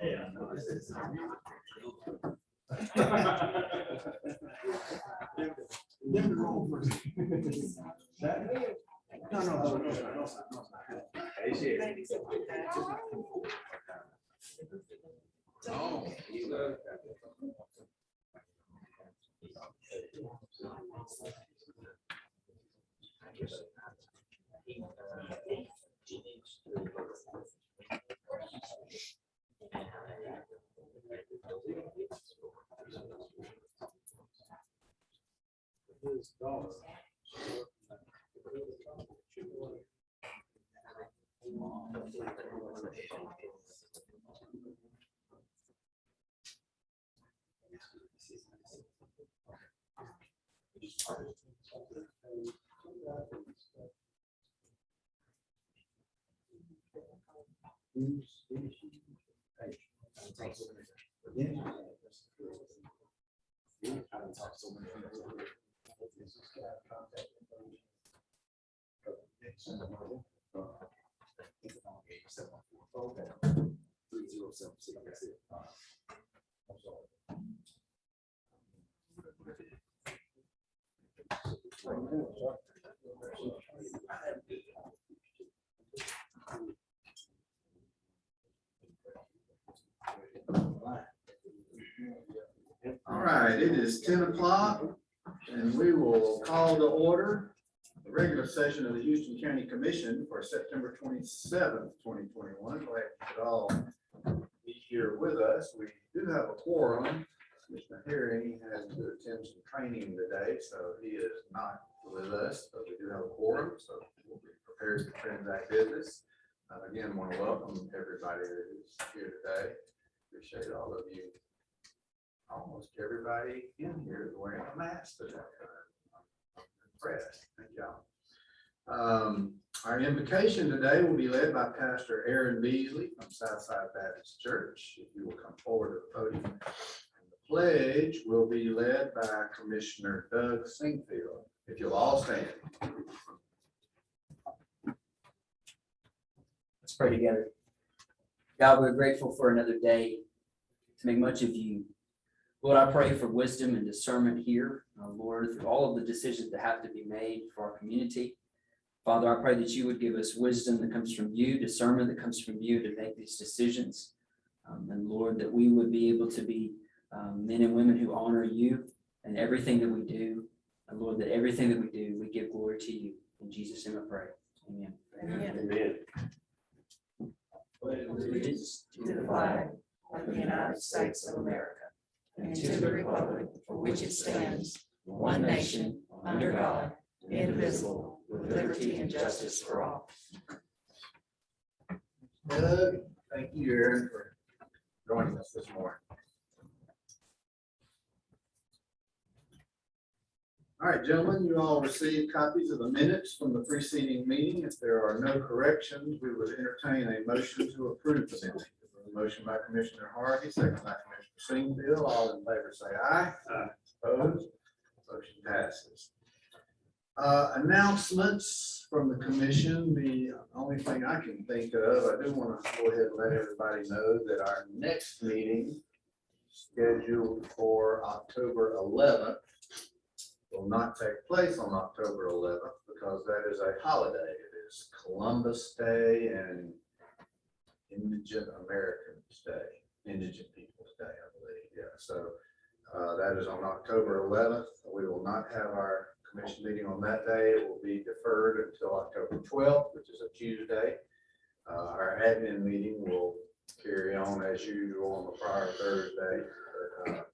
Yeah. Never wrong person. No, no, no, no, sir, no, sir, no, sir. Oh. All right, it is 10 o'clock and we will call to order the regular session of the Houston County Commission for September 27th, 2021. Glad you could all be here with us. We do have a quorum. Commissioner Herring has to attend some training today, so he is not with us, but we do have a quorum, so we'll be prepared to transact business. Again, want to welcome everybody that is here today. Appreciate all of you. Almost everybody in here is wearing a mask today. I'm impressed. Thank y'all. Our invocation today will be led by Pastor Aaron Beasley from Southside Baptist Church. If you will come forward to the podium. And the pledge will be led by Commissioner Doug Singfield. If you'll all stand. Let's pray together. God, we're grateful for another day to make much of you. Lord, I pray for wisdom and discernment here, Lord, through all of the decisions that have to be made for our community. Father, I pray that you would give us wisdom that comes from you, discernment that comes from you to make these decisions. And Lord, that we would be able to be men and women who honor you in everything that we do. And Lord, that everything that we do, we give glory to you. In Jesus' name I pray. Amen. Amen. Allegiance to the flag of the United States of America and to the republic for which it stands, one nation, under God, indivisible, with liberty and justice for all. Doug, thank you, Aaron, for joining us this morning. All right, gentlemen, you all received copies of the minutes from the preceding meeting. If there are no corrections, we would entertain a motion to approve the minutes. Motion by Commissioner Harvey, second by Commissioner Singfield. All in favor say aye. Aye. Opposed? Motion passes. Announcements from the commission. The only thing I can think of, I do want to go ahead and let everybody know that our next meeting scheduled for October 11th will not take place on October 11th because that is a holiday. It is Columbus Day and Indigent Americans Day, Indigent Peoples Day, I believe. Yeah, so that is on October 11th. We will not have our commission meeting on that day. It will be deferred until October 12th, which is a Tuesday. Our admin meeting will carry on as usual on the prior Thursday. But,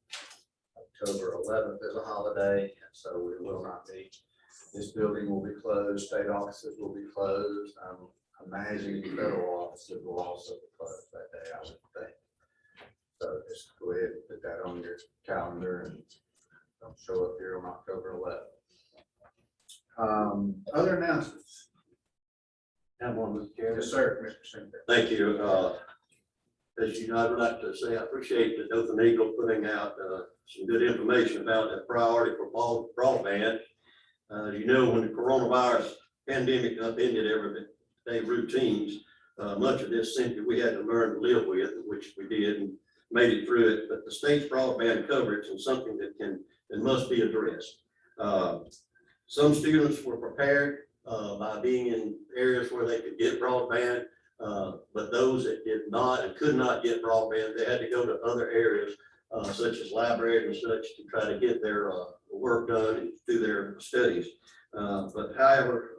October 11th is a holiday, and so we will not meet. This building will be closed. State offices will be closed. I'm imagining federal offices will also be closed that day, I would think. So just go ahead and put that on your calendar and don't show up here on October 11th. Other announcements? Have one, Mr. Chairman. Yes, sir, Mr. Singleton. Thank you. As you know, I would like to say I appreciate the Dothan Eagle putting out some good information about the priority for broadband. You know, when the coronavirus pandemic upended everyday routines, much of this simply we had to learn to live with, which we did and made it through it. But the state's broadband coverage is something that must be addressed. Some students were prepared by being in areas where they could get broadband, but those that did not and could not get broadband, they had to go to other areas such as libraries and such to try to get their work done and do their studies. But however,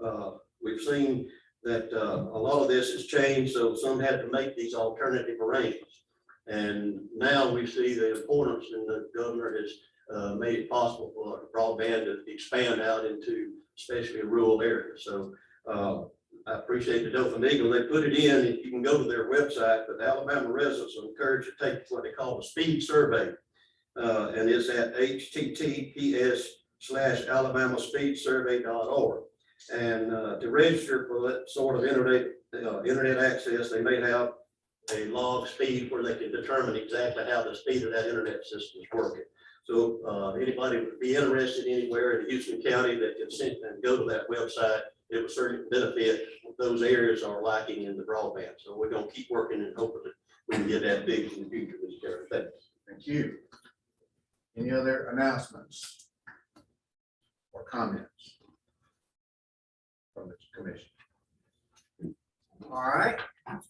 we've seen that a lot of this has changed, so some had to make these alternative arrangements. And now we see the importance, and the governor has made it possible for broadband to expand out into especially rural areas. So I appreciate the Dothan Eagle. They put it in, if you can go to their website, but the Alabama residents are encouraged to take what they call a speed survey. And it's at https:/alabamaSpeedSurvey.org. And to register for that sort of internet access, they may have a log speed where they can determine exactly how the speed of that internet system is working. So anybody would be interested anywhere in Houston County that can send and go to that website, it would certainly benefit those areas are lacking in the broadband. So we're going to keep working and hoping that we can get that big in the future. Thank you. Any other announcements or comments from the commission? All right,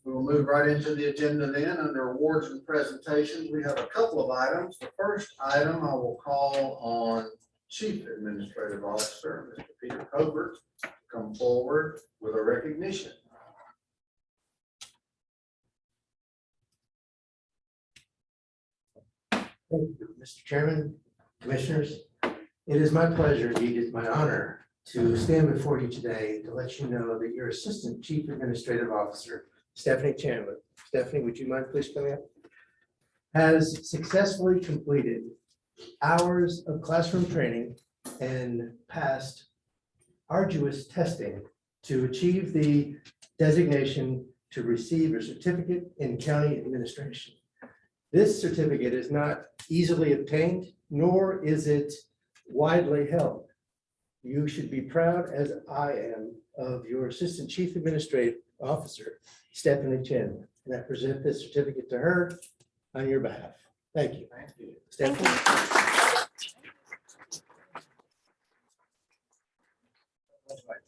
we'll move right into the agenda then. Under awards and presentations, we have a couple of items. The first item I will call on Chief Administrative Officer, Mr. Peter Covert, to come forward with a recognition. Thank you, Mr. Chairman, Commissioners. It is my pleasure, indeed, it's my honor to stand before you today to let you know that your Assistant Chief Administrative Officer, Stephanie Chandler. Stephanie, would you mind please coming up? Has successfully completed hours of classroom training and passed arduous testing to achieve the designation to receive a certificate in county administration. This certificate is not easily obtained, nor is it widely held. You should be proud, as I am, of your Assistant Chief Administrative Officer, Stephanie Chandler. And I present this certificate to her on your behalf. Thank you. Thank you. Stephanie.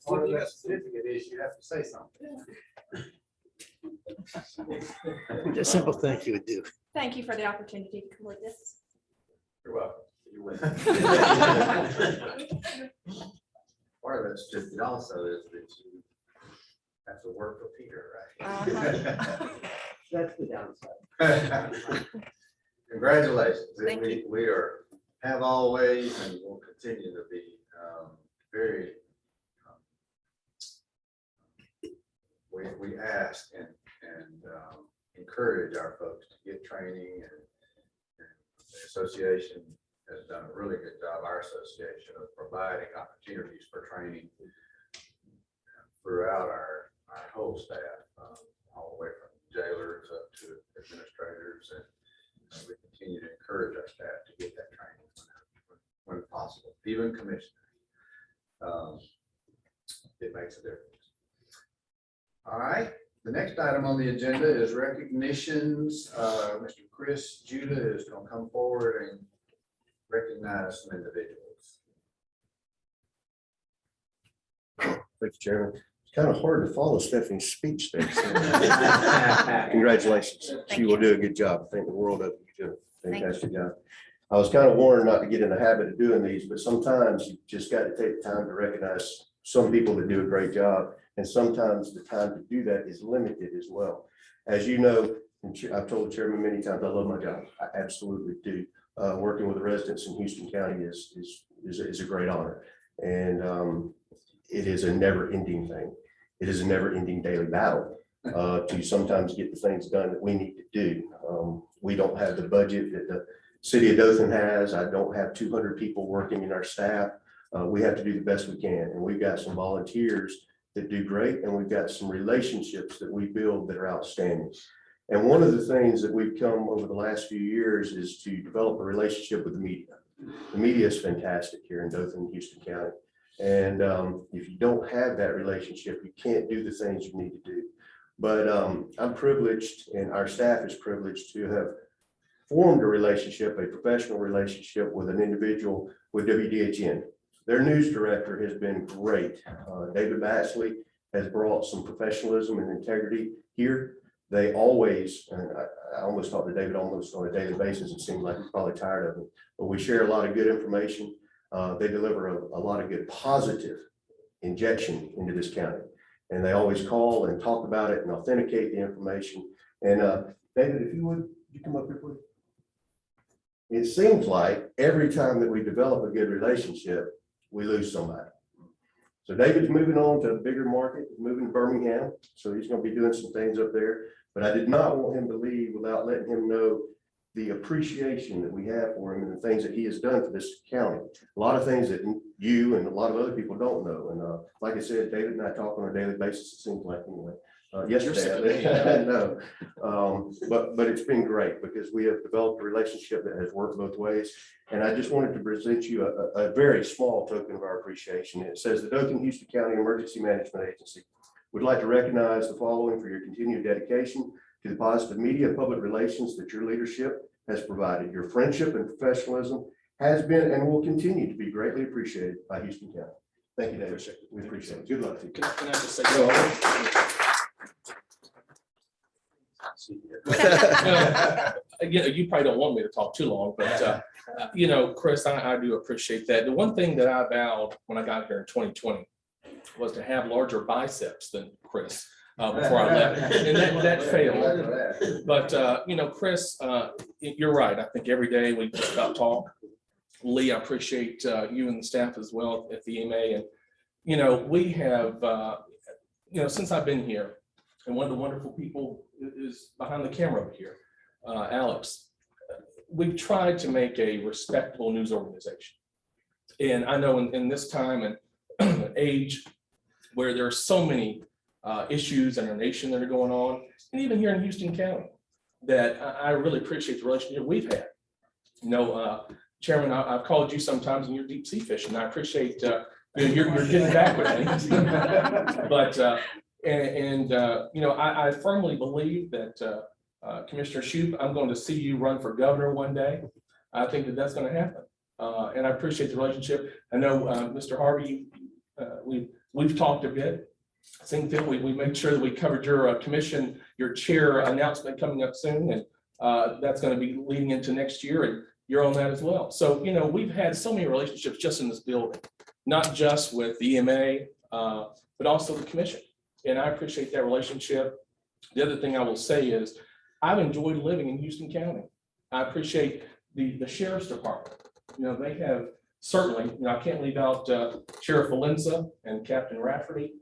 Part of that certificate is you have to say something. A simple thank you would do. Thank you for the opportunity to complete this. You're welcome. Part of that certificate also is that you have to work for Peter, right? That's the downside. Congratulations. Thank We have always and will continue to be very, we ask and encourage our folks to get training, and the association has done a really good job, our association, of providing opportunities for training throughout our whole staff, all the way from jailers up to administrators, and we continue to encourage our staff to get that training when possible, even commissioners. It makes a difference. All right, the next item on the agenda is recognitions. Mr. Chris Judah is going to come forward and recognize some individuals. Thank you, Chairman. It's kind of hard to follow Stephanie's speech there. So congratulations. She will do a good job. I think the world of you. Do a fantastic job. I was kind of warned not to get in the habit of doing these, but sometimes you just got to take the time to recognize some people that do a great job. And sometimes the time to do that is limited as well. As you know, and I've told the chairman many times, I love my job. I absolutely do. Working with the residents in Houston County is a great honor. And it is a never ending thing. It is a never ending daily battle to sometimes get the things done that we need to do. We don't have the budget that the city of Dothan has. I don't have 200 people working in our staff. We have to do the best we can. And we've got some volunteers that do great. And we've got some relationships that we build that are outstanding. And one of the things that we've come over the last few years is to develop a relationship with the media. The media is fantastic here in Dothan, Houston County. And if you don't have that relationship, you can't do the things you need to do. But I'm privileged and our staff is privileged to have formed a relationship, a professional relationship with an individual with WDHN. Their news director has been great. David Bashley has brought some professionalism and integrity here. They always, and I almost talk to David almost on a daily basis. It seems like he's probably tired of it, but we share a lot of good information. They deliver a lot of good positive injection into this county. And they always call and talk about it and authenticate the information. And David, if you would you come up here, please? It seems like every time that we develop a good relationship, we lose somebody. So David's moving on to a bigger market, moving to Birmingham. So he's going to be doing some things up there. But I did not want him to leave without letting him know the appreciation that we have for him and the things that he has done for this county. A lot of things that you and a lot of other people don't know. And like I said, David and I talk on a daily basis, it seems like anyway. Yesterday, I know. But it's been great because we have developed a relationship that has worked both ways. And I just wanted to present you a very small token of our appreciation. It says the Dothan-Houston County Emergency Management Agency would like to recognize the following for your continued dedication to the positive media and public relations that your leadership has provided. Your friendship and professionalism has been and will continue to be greatly appreciated by Houston County. Thank you, David. We appreciate it. Good luck to you. Can I just say? You probably don't want me to talk too long, but Chris, I do appreciate that. The one thing that I vowed when I got here in 2020 was to have larger biceps than Chris before I left, and that failed. But Chris, you're right. I think every day we just about talk. Lee, I appreciate you and the staff as well at the EMA, and we have since I've been here, and one of the wonderful people is behind the camera over here, Alex. We've tried to make a respectable news organization. And I know in this time and age where there are so many issues in our nation that are going on, and even here in Houston County, that I really appreciate the relationship we've had. Chairman, I've called you sometimes and you're deep sea fishing. I appreciate you're getting back with me. But I firmly believe that Commissioner Shoup, I'm going to see you run for governor one day. I think that that's going to happen. And I appreciate the relationship. I know, Mr. Harvey, we've talked a bit. I think that we made sure that we covered your commission, your chair announcement coming up soon. And that's going to be leading into next year. And you're on that as well. So, we've had so many relationships just in this building, not just with the EMA, but also the commission. And I appreciate that relationship. The other thing I will say is I've enjoyed living in Houston County. I appreciate the sheriff's department. They have certainly, I can't leave out Sheriff Valenza and Captain Rafferty.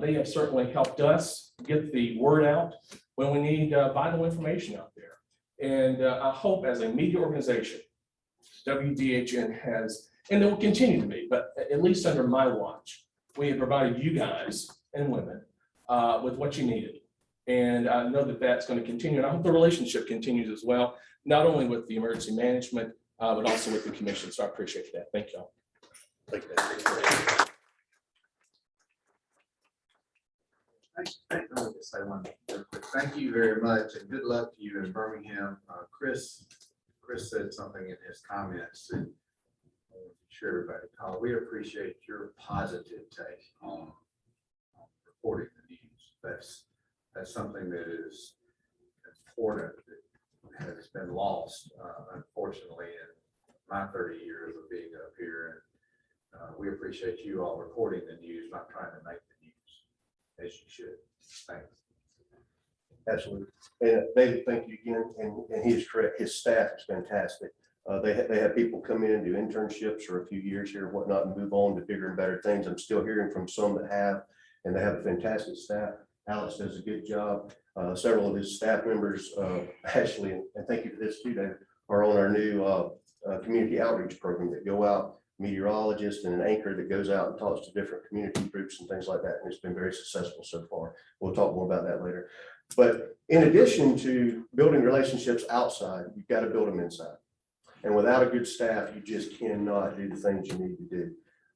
They have certainly helped us get the word out when we need vital information out there. And I hope as a media organization, WDHN has, and it will continue to be, but at least under my watch, we have provided you guys and women with what you needed. And I know that that's going to continue. And I hope the relationship continues as well, not only with the emergency management, but also with the commission. So I appreciate that. Thank you all. Thank you. Let me just say one real quick. Thank you very much and good luck to you in Birmingham. Chris said something in his comments that I want to share everybody. We appreciate your positive take on reporting the news. That's something that is important that has been lost, unfortunately, in my 30 years of being up here. And we appreciate you all reporting the news, not trying to make the news, as you should. Thanks. Absolutely. And David, thank you again. And he is correct. His staff is fantastic. They have people come in, do internships for a few years here and whatnot, and move on to bigger and better things. I'm still hearing from some that have, and they have a fantastic staff. Alex does a good job. Several of his staff members, Ashley, and thank you for this too, David, are on our new community outreach program that go out, meteorologist and an anchor that goes out and talks to different community groups and things like that. And it's been very successful so far. We'll talk more about that later. But in addition to building relationships outside, you've got to build them inside. And without a good staff, you just cannot do the things you need to do.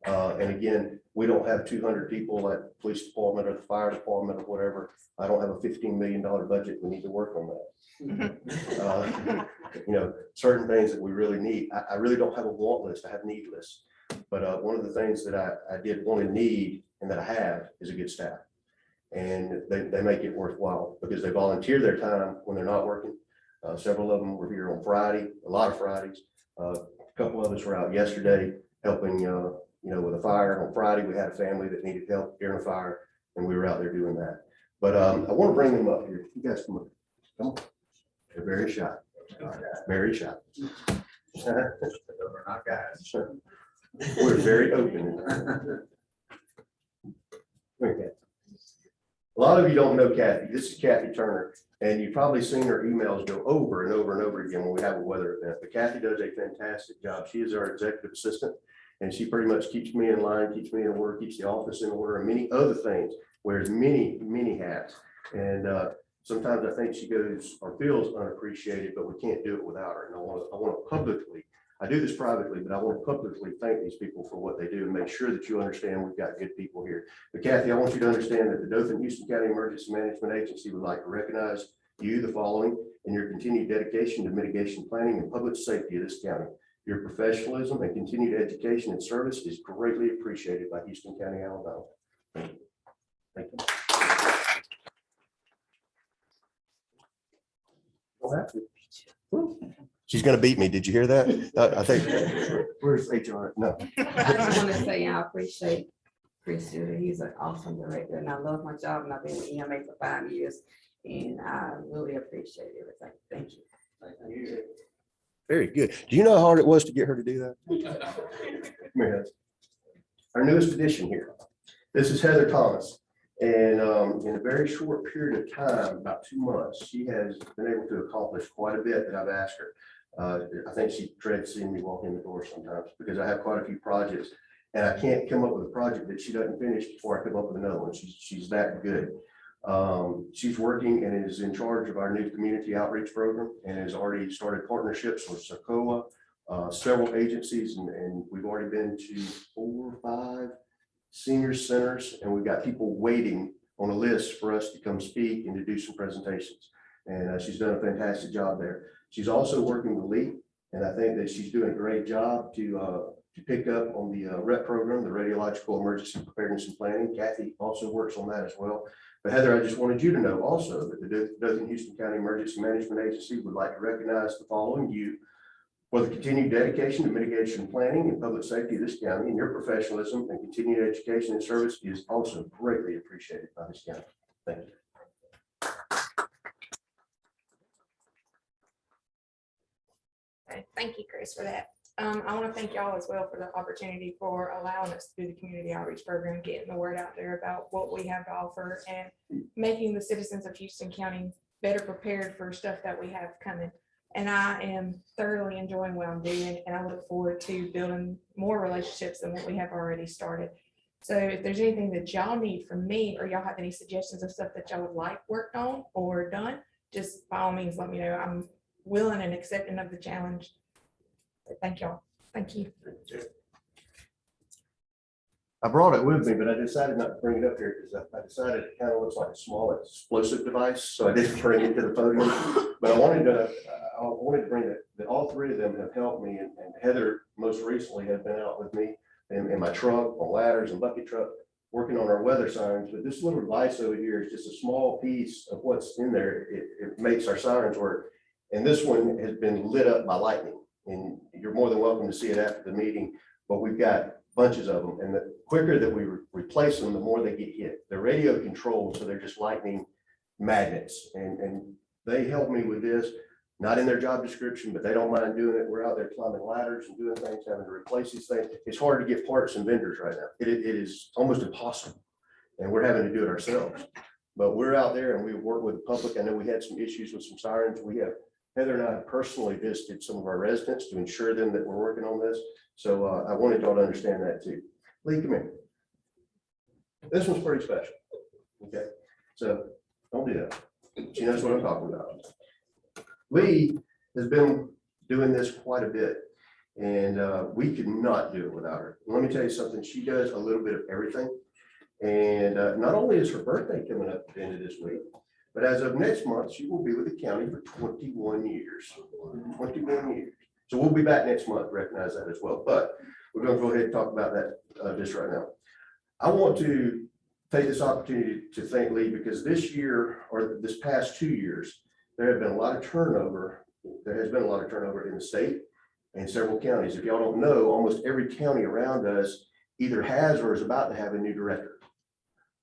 And again, We don't have 200 people like the police department or the fire department or whatever. I don't have a $15 million budget. We need to work on that. You know, certain things that we really need. I really don't have a want list. I have need lists. But one of the things that I did want to need and that I have is a good staff. And they make it worthwhile because they volunteer their time when they're not working. Several of them were here on Friday, a lot of Fridays. A couple of us were out yesterday helping, you know, with a fire. On Friday, we had a family that needed help during a fire, and we were out there doing that. But I want to bring them up here. You guys come up. Come on. They're very shy. Very shy. We're not guys. We're very open. Okay. A lot of you don't know Kathy. This is Kathy Turner, and you've probably seen her emails go over and over and over again when we have a weather event. But Kathy does a fantastic job. She is our executive assistant, and she pretty much keeps me in line, keeps me in order, keeps the office in order, and many other things. Wears many hats. And sometimes I think she goes or feels unappreciated, but we can't do it without her. And I want to publicly, I do this privately, but I want to publicly thank these people for what they do and make sure that you understand we've got good people here. But Kathy, I want you to understand that the Dothan-Houston County Emergency Management Agency would like to recognize you, the following, and your continued dedication to mitigation planning and public safety of this county. Your professionalism and continued education and service is greatly appreciated by Houston County, Alabama. Thank you. Thank you. She's gonna beat me. Did you hear that? I think, where's HR? No. I just want to say, I appreciate Chris Shooter. He's an awesome director and I love my job and I've been with EMA for 5 years and I really appreciate everything. Thank you. Very good. Do you know how hard it was to get her to do that? Come here. Our newest addition here. This is Heather Thomas. And in a very short period of time, about 2 months, she has been able to accomplish quite a bit that I've asked her. I think she dreads seeing me walk in the door sometimes because I have quite a few projects and I can't come up with a project that she doesn't finish before I come up with another one. She's that good. She's working and is in charge of our new community outreach program and has already started partnerships with SACOA, several agencies, and we've already been to 4 or 5 senior centers, and we've got people waiting on a list for us to come speak and to do some presentations. And she's done a fantastic job there. She's also working with Lee, and I think that she's doing a great job to pick up on the REP program, the Radiological Emergency Preparedness and Planning. Kathy also works on that as well. But Heather, I just wanted you to know also that the Dothan-Houston County Emergency Management Agency would like to recognize the following: you for the continued dedication to mitigation planning and public safety of this county, and your professionalism and continued education and service is also greatly appreciated by this county. Thank you. Okay, thank you, Chris, for that. I want to thank y'all as well for the opportunity for allowing us to do the community outreach program, getting the word out there about what we have to offer and making the citizens of Houston County better prepared for stuff that we have coming. And I am thoroughly enjoying what I'm doing, and I look forward to building more relationships than what we have already started. So if there's anything that y'all need from me, or y'all have any suggestions of stuff that y'all would like worked on or done, just by all means, let me know. I'm willing and accepting of the challenge. Thank y'all. Thank you. I brought it with me, but I decided not to bring it up here because I decided it kind of looks like a small explosive device, so I didn't bring it to the podium. But I wanted to bring it, that all 3 of them have helped me, and Heather most recently has been out with me in my truck, on ladders and bucket truck, working on our weather signs. But this little device over here is just a small piece of what's in there. It makes our sirens work. And this one has been lit up by lightning. And you're more than welcome to see it after the meeting, but we've got bunches of them. And the quicker that we replace them, the more they get hit. They're radio controlled, so they're just lightning magnets. And they help me with this, not in their job description, but they don't mind doing it. We're out there climbing ladders and doing things, having to replace these things. It's hard to get parts and vendors right now. It is almost impossible. And we're having to do it ourselves. But we're out there and we work with the public. I know we had some issues with some sirens. Heather and I have personally visited some of our residents to ensure them that we're working on this. So I wanted y'all to understand that too. Lee, come here. This one's pretty special. Okay, so don't do that. She knows what I'm talking about. Lee has been doing this quite a bit. And we could not do it without her. Let me tell you something, she does a little bit of everything. And not only is her birthday coming up at the end of this week, but as of next month, she will be with the county for 21 years. 21 years. So we'll be back next month, recognize that as well. But we're going to go ahead and talk about that just right now. I want to take this opportunity to thank Lee because this year or this past 2 years, there have been a lot of turnover. There has been a lot of turnover in the state and several counties. If y'all don't know, almost every county around us either has or is about to have a new director.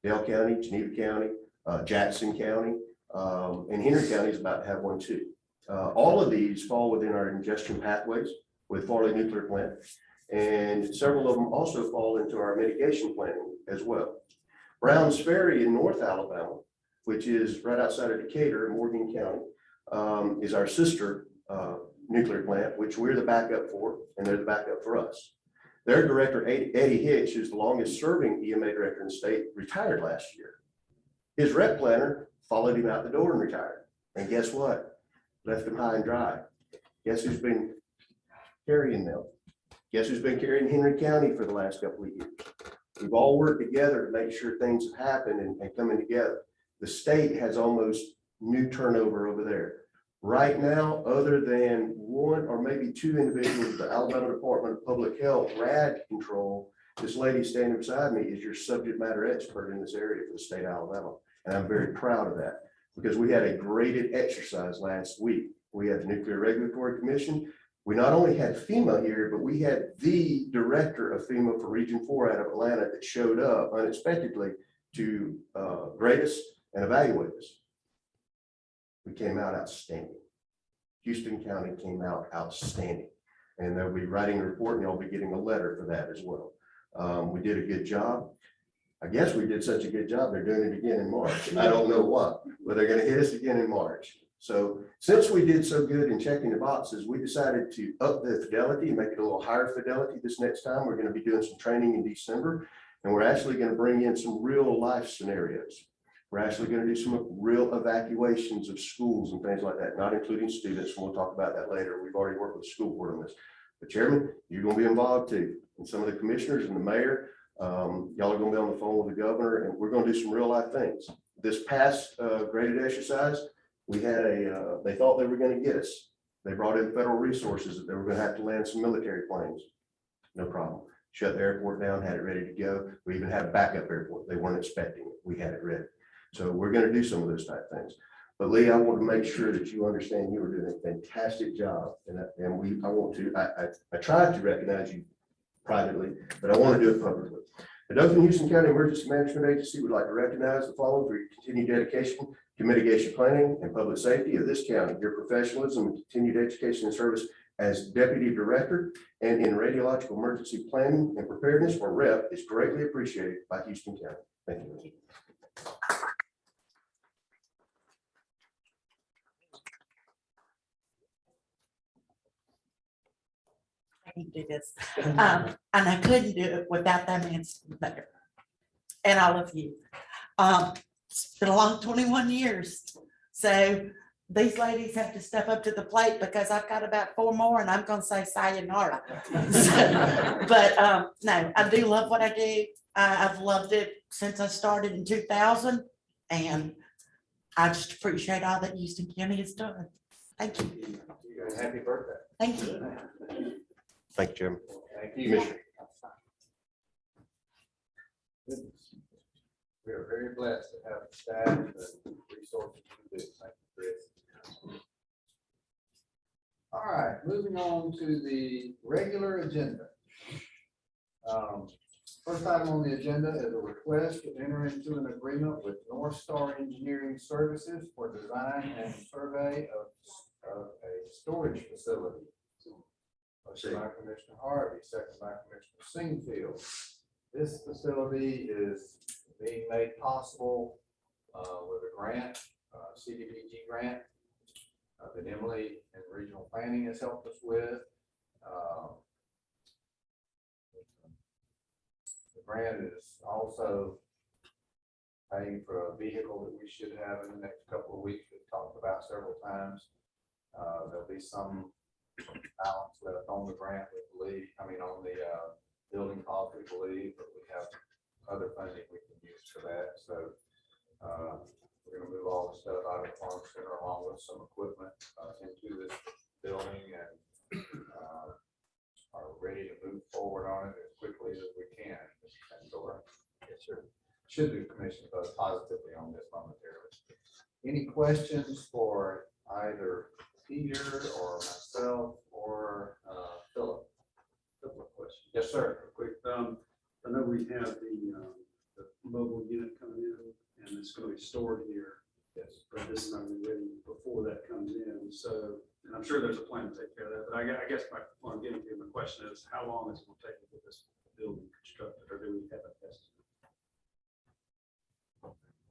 Dale County, Geneva County, Jackson County, and Henry County is about to have one too. All of these fall within our ingestion pathways with Farley Nuclear Plant, and several of them also fall into our mitigation planning as well. Browns Ferry in North Alabama, which is right outside of Decatur in Morgan County, is our sister nuclear plant, which we're the backup for, and they're the backup for us. Their director, Eddie Hitch, who's the longest serving EMA director in the state, retired last year. His rep planner followed him out the door and retired. And guess what? Left him high and dry. Guess who's been carrying them? Guess who's been carrying Henry County for the last couple of years? We've all worked together to make sure things have happened and coming together. The state has almost new turnover over there. Right now, other than one or maybe two individuals, the Alabama Department of Public Health, RAD control, this lady standing beside me is your subject matter expert in this area for the state of Alabama. And I'm very proud of that because we had a graded exercise last week. We had the Nuclear Regulatory Commission. We not only had FEMA here, but we had the director of FEMA for Region 4 out of Atlanta that showed up unexpectedly to grade us and evaluate us. We came out outstanding. Houston County came out outstanding. And they'll be writing a report and you'll be getting a letter for that as well. We did a good job. I guess we did such a good job, they're doing it again in March. I don't know what, but they're gonna hit us again in March. So since we did so good in checking the boxes, we decided to up the fidelity and make it a little higher fidelity this next time. We're gonna be doing some training in December, and we're actually gonna bring in some real life scenarios. We're actually going to do some real evacuations of schools and things like that, not including students. And we'll talk about that later. We've already worked with the school board on this. But Chairman, you're going to be involved too. And some of the commissioners and the mayor, y'all are going to be on the phone with the governor, and we're going to do some real life things. This past graded exercise, we had they thought they were going to get us. They brought in federal resources that they were going to have to land some military planes. No problem. Shut the airport down, had it ready to go. We even had a backup airport. They weren't expecting it. We had it ready. So we're going to do some of those type things. But Lee, I want to make sure that you understand you were doing a fantastic job. And I tried to recognize you privately, but I want to do it publicly. The Dothan Houston County Emergency Management Agency would like to recognize the following for your continued dedication to mitigation planning and public safety of this county. Your professionalism and continued education and service as Deputy Director and in Radiological Emergency Planning and Preparedness, or REP, is greatly appreciated by Houston County. Thank you. I can do this. And I couldn't do it without that man's there. And all of you. It's been a long 21 years. So these ladies have to step up to the plate because I've got about 4 more and I'm gonna say sayonara. But no, I do love what I do. I've loved it since I started in 2000. And I just appreciate all that Houston County has done. Thank you. Happy birthday. Thank you. Thank you, Jim. Thank you. Commissioner. We are very blessed to have the staff and resources to do this. Thank you, Chris. All right, moving on to the regular agenda. First item on the agenda is a request to enter into an agreement with North Star Engineering Services for design and survey of a storage facility. Motion by Commissioner Harvey, second by Commissioner Singfield. This facility is being made possible with a grant, CDBG grant that Emily and Regional Planning has helped us with. The grant is also paying for a vehicle that we should have in the next couple of weeks. We've talked about several times. There'll be some balance left on the grant, we believe, on the building cost, we believe, but we have other funding we can use for that, so we're gonna move all the stuff out of the farm center along with some equipment into this building and are ready to move forward on it as quickly as we can. Yes, sir. Should the commission vote positively on this momentarily. Any questions for either Peter or myself or Philip? Couple of questions. Yes, sir. Quick, I know we have the mobile unit coming in and it's gonna be stored here. Yes. But this is not gonna be ready before that comes in, so, and I'm sure there's a plan to take care of that, but I guess what I'm getting to, my question is, how long is it gonna take to get this building constructed, or do we have a test?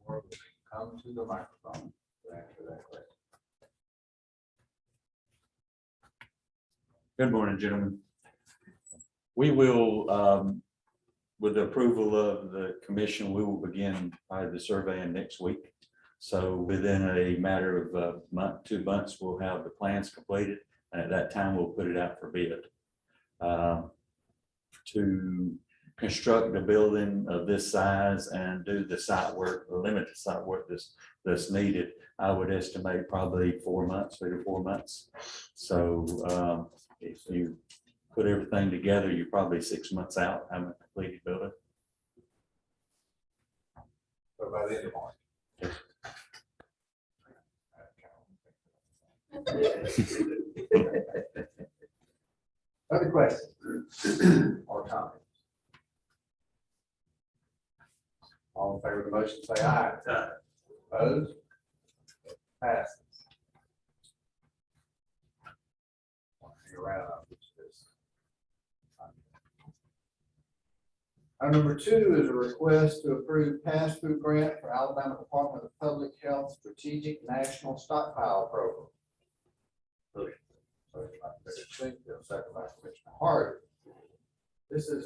Or we can come to the microphone to answer that question. Good morning, gentlemen. We will, with the approval of the commission, we will begin the surveying next week. So within a matter of a month, 2 months, we'll have the plans completed, and at that time, we'll put it out for bid. To construct a building of this size and do the site work, the limited site work that's needed, I would estimate probably 4 months, 3 to 4 months. So if you put everything together, you're probably 6 months out, having a completed building. So by the end of March. Other questions or comments? All in favor of the motion, say aye. Opposed? Passes. Hang around, I'll get you this. Item number 2 is a request to approve pass-through grant for Alabama Department of Public Health Strategic National Stockpile Program. Motion by Commissioner Sinkfield, second by Commissioner Hart. This is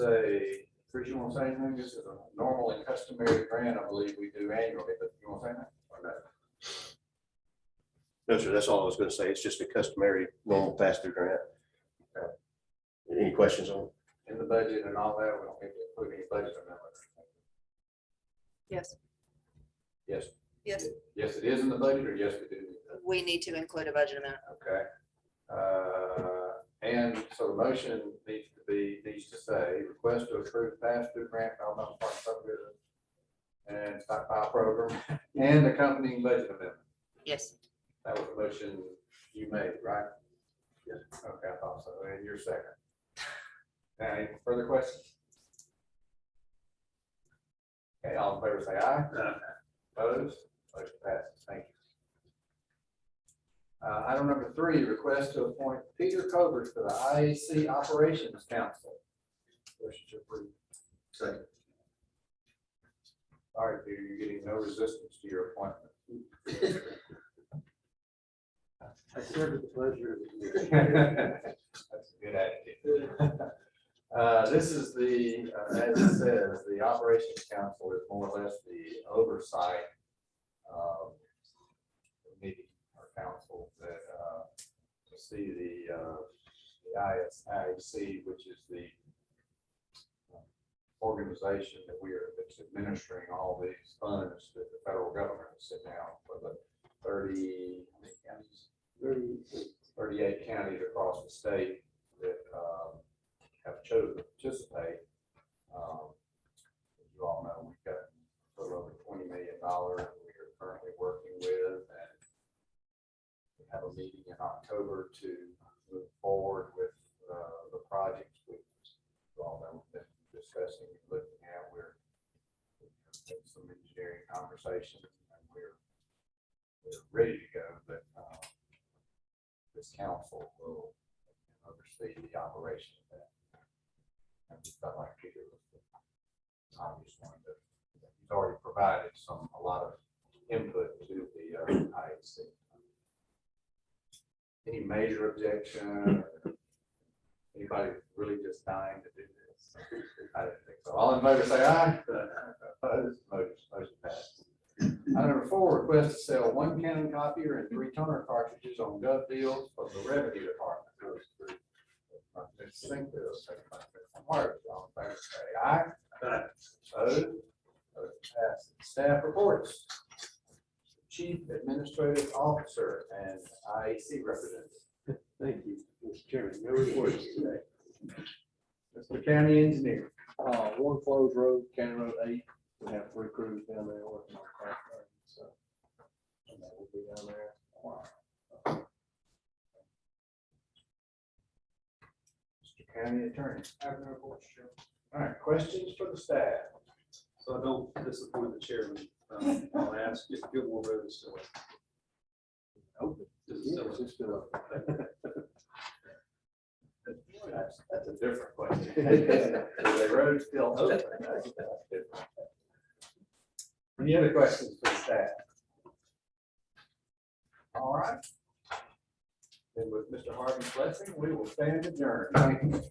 Chris, you want to say anything? This is a normal and customary grant, I believe we do annually, but you want to say that or no? No, sir, that's all I was gonna say. It's just a customary normal pass-through grant. Any questions on it? In the budget and all that, we don't need to include any budget amendments. Yes, Yes. yes, Yes, it is in the budget, or yes, we do. we need to include a budget amendment. Okay. And so the motion needs to say, request to approve pass-through grant, Alabama Park subdivision and stockpile program and accompanying budget amendment. Yes. That was the motion you made, right? Yes. Okay, I thought so. And your second. Any further questions? Okay, all in favor say aye. Opposed? Motion passes. Thank you. Item number 3, request to appoint Peter Covers to the IAC Operations Council. Motion to approve. Second. All right, Peter, you're getting no resistance to your appointment. I serve with pleasure. That's a good attitude. This is as it says, the Operations Council is more or less the oversight committee or council that to see the IAC, which is the organization that's administering all these funds that the federal government is sitting down for the 38 counties across the state that have chosen to participate. As you all know, we've got a little over $20 million that we are currently working with, and we have a meeting in October to move forward with the projects which you all know we've been discussing and looking at. We're having some engineering conversations, and we're ready to go, but this council will oversee the operation of that. And we felt like Peter was the obvious one that he's already provided a lot of input to the IAC. Any major objection? Or anybody really just dying to do this? I didn't think so. All in favor say aye. Opposed? Motion passed. Item number 4, request to sell 1 Canon copier and 3 toner cartridges on gov deals for the revenue department. Let's think this. Mark, all in favor, say aye. Opposed? Motion passes. Staff reports. Chief Administrative Officer and IAC Representative. Thank you, Mr. Chairman. No reports today. Mr. County Engineer. One Flows Road, County Road 8, we have 3 crews down there working on crack road, so. And that will be down there a while. Mr. County Attorney. I have no reports, Chair. All right, questions for the staff? So I don't disappoint the chairman. I'll ask if Gilmore Road is still. Open. Is it still- Yes, it's still up. That's a different question. The road still open. That's different. Any other questions for the staff? All right. Then with Mr. Harvey's blessing, we will stand adjourned. Thank you.